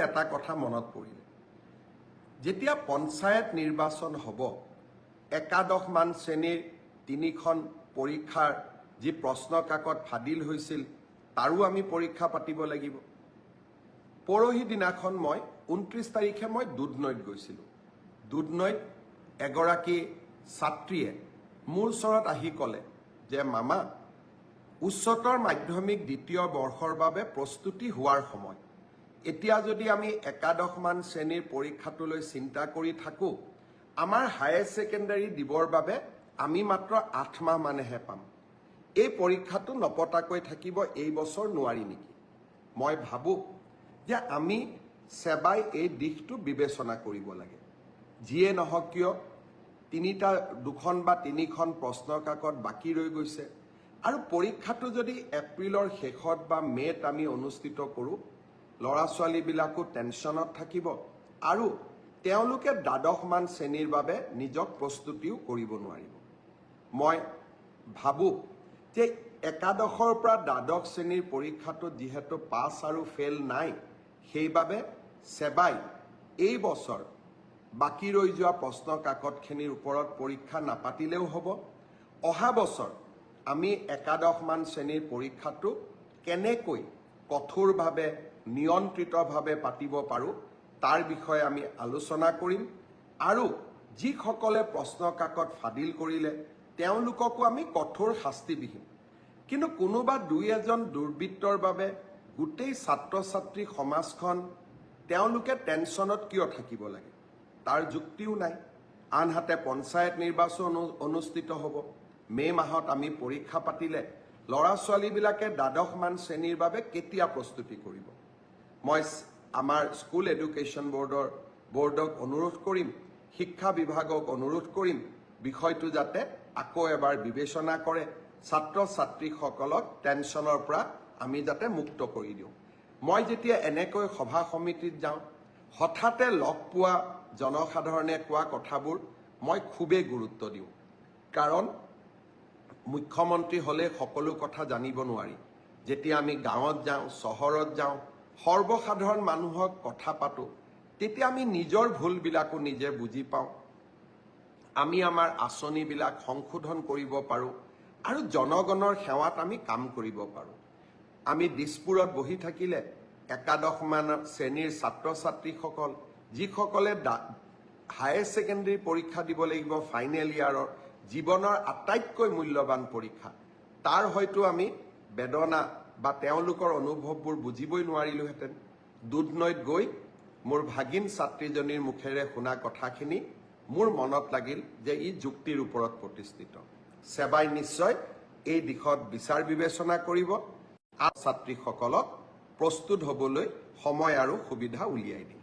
এটা কথা মনত পৰিলে, যেতিয়া পঞ্চায়ত নিৰ্বাচন হ'ব, একাদশমান শ্ৰেণীৰ 3খন পৰীক্ষাৰ যি প্ৰশ্ন কাকত ফাদিল হৈছিল তাৰো আমি পৰীক্ষা পাতিব লাগিব। পৰহি দিনাখন মই 29 তাৰিখে মই দুধনৈত গৈছিলোঁ। দুধনৈত এগৰাকী ছাত্ৰীয়ে মোৰ ওচৰত আহি ক'লে যে মামা, উচ্চতৰ মাধ্যমিক 2য় বৰ্ষৰ বাবে প্ৰস্তুতি হোৱাৰ সময়। এতিয়া যদি আমি একাদশমান শ্ৰেণীৰ পৰীক্ষাটোলৈ চিন্তা কৰি থাকোঁ, আমাৰ হায়াৰ ছেকেণ্ডাৰী দিবৰ বাবে আমি মাত্ৰ 8 মাহ মানেহে পাম। এই পৰীক্ষাটো নপতাকৈ থাকিব এই বছৰ নোৱাৰি নেকি? মই ভাবোঁ যে আমি সেবাই এই দিশটো বিবেচনা কৰিব লাগে। যিয়ে নহওক কিয় 2খন বা 3খন প্ৰশ্ন কাকত বাকী ৰৈ গৈছে আৰু পৰীক্ষাটো যদি এপ্ৰিলৰ শেষত বা মে'ত আমি অনুষ্ঠিত কৰোঁ, ল'ৰা ছোৱালীবিলাকো টেনশ্যনত থাকিব আৰু তেওঁলোকে দ্বাদশমান শ্ৰেণীৰ বাবে নিজক প্ৰস্তুতিও কৰিব নোৱাৰিব। মই ভাবোঁ যে একাদশৰ পৰা দ্বাদশ শ্ৰেণীৰ পৰীক্ষাটোত যিহেতু পাছ আৰু ফেইল নাই, সেইবাবে সেবাই এই বছৰ বাকী ৰৈ যোৱা প্ৰশ্ন কাকতখিনিৰ ওপৰত পৰীক্ষা নাপাতিলেও হ'ব। অহা বছৰ আমি একাদশমান শ্ৰেণীৰ পৰীক্ষাটো কেনেকৈ কঠোৰভাৱে নিয়ন্ত্ৰিতভাৱে পাতিব পাৰোঁ তাৰ বিষয়ে আমি আলোচনা কৰিম আৰু যিসকলে প্ৰশ্ন কাকত ফাদিল কৰিলে তেওঁলোককো আমি কঠোৰ শাস্তি বিহিম। কিন্তু কোনোবা 2-এজন দুৰ্বৃত্তৰ বাবে গোটেই ছাত্ৰ ছাত্ৰী সমাজখন তেওঁলোকে টেনশ্যনত কিয় থাকিব লাগে? তাৰ যুক্তিও নাই। আনহাতে পঞ্চায়ত নিৰ্বাচন অনুষ্ঠিত হ'ব। মে' মাহত আমি পৰীক্ষা পাতিলে ল'ৰা ছোৱালীবিলাকে দ্বাদশমান শ্ৰেণীৰ বাবে কেতিয়া প্ৰস্তুতি কৰিব? মই আমাৰ স্কুল এডুকেশ্যন বৰ্ডক অনুৰোধ কৰিম, শিক্ষা বিভাগক অনুৰোধ কৰিম, বিষয়টো যাতে আকৌ এবাৰ বিবেচনা কৰে, ছাত্ৰ ছাত্ৰীসকলক টেনশ্যনৰ পৰা আমি যাতে মুক্ত কৰি দিওঁ। মই যেতিয়া এনেকৈ সভা সমিতিত যাওঁ, হঠাতে লগ পোৱা জনসাধাৰণে কোৱা কথাবোৰ মই খুবেই গুৰুত্ব দিওঁ। কাৰণ মুখ্যমন্ত্ৰী হ'লে সকলো কথা জানিব নোৱাৰি। যেতিয়া আমি গাঁৱত যাওঁ, চহৰত যাওঁ, সৰ্বসাধাৰণ মানুহক কথা পাতোঁ, তেতিয়া আমি নিজৰ ভুলবিলাকো নিজে বুজি পাওঁ। আমি আমাৰ আঁচনিবিলাক সংশোধন কৰিব পাৰোঁ আৰু জনগণৰ সেৱাত আমি কাম কৰিব পাৰোঁ। আমি দিছপুৰত বহি থাকিলে একাদশমান শ্ৰেণীৰ ছাত্ৰ ছাত্ৰীসকল, যিসকলে হায়াৰ ছেকেণ্ডেৰী পৰীক্ষা দিব লাগিব ফাইনেল ইয়াৰৰ, জীৱনৰ আটাইতকৈ মূল্যৱান পৰীক্ষা, তাৰ হয়তো আমি বেদনা বা তেওঁলোকৰ অনুভৱবোৰ বুজিবই নোৱাৰিলোহেঁতেন। দুধনৈত গৈ মোৰ ভাগিন ছাত্ৰীজনীৰ মুখেৰে শুনা কথাখিনি মোৰ মনত লাগিল যে ই যুক্তিৰ ওপৰত প্ৰতিষ্ঠিত। সেবাই নিশ্চয় এই দিশত বিচাৰ বিবেচনা কৰিব আৰু ছাত্ৰীসকলক প্ৰস্তুত হ'বলৈ সময় আৰু সুবিধা উলিয়াই দিব।